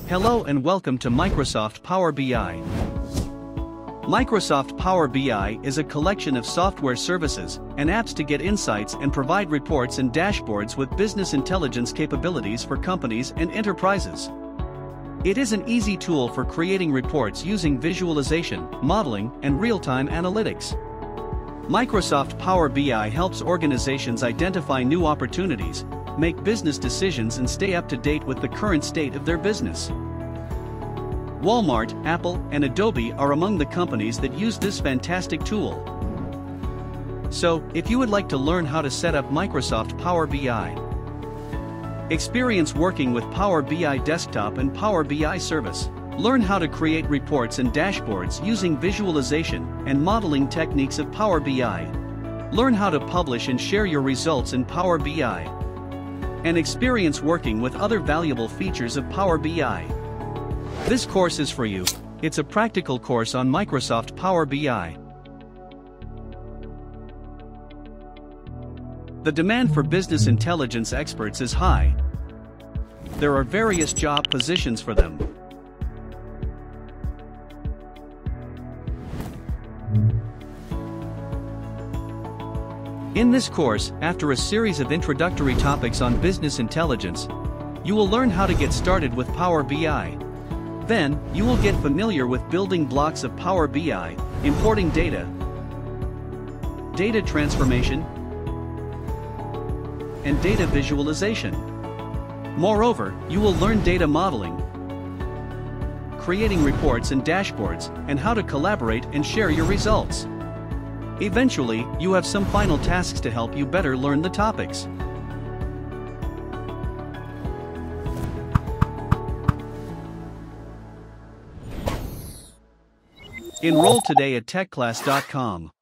Hello and welcome to Microsoft Power BI. Microsoft Power BI is a collection of software services and apps to get insights and provide reports and dashboards with business intelligence capabilities for companies and enterprises. It is an easy tool for creating reports using visualization, modeling, and real-time analytics. Microsoft Power BI helps organizations identify new opportunities, make business decisions, and stay up to date with the current state of their business. Walmart, Apple, and Adobe are among the companies that use this fantastic tool. So, if you would like to learn how to set up Microsoft Power BI, experience working with Power BI Desktop and Power BI Service, learn how to create reports and dashboards using visualization and modeling techniques of Power BI, learn how to publish and share your results in Power BI, and experience working with other valuable features of Power BI. This course is for you. It's a practical course on Microsoft Power BI. The demand for business intelligence experts is high. There are various job positions for them. In this course, after a series of introductory topics on business intelligence, you will learn how to get started with Power BI. Then, you will get familiar with building blocks of Power BI, importing data, data transformation, and data visualization. Moreover, you will learn data modeling, creating reports and dashboards, and how to collaborate and share your results. Eventually, you have some final tasks to help you better learn the topics. Enroll today at TechClass.com.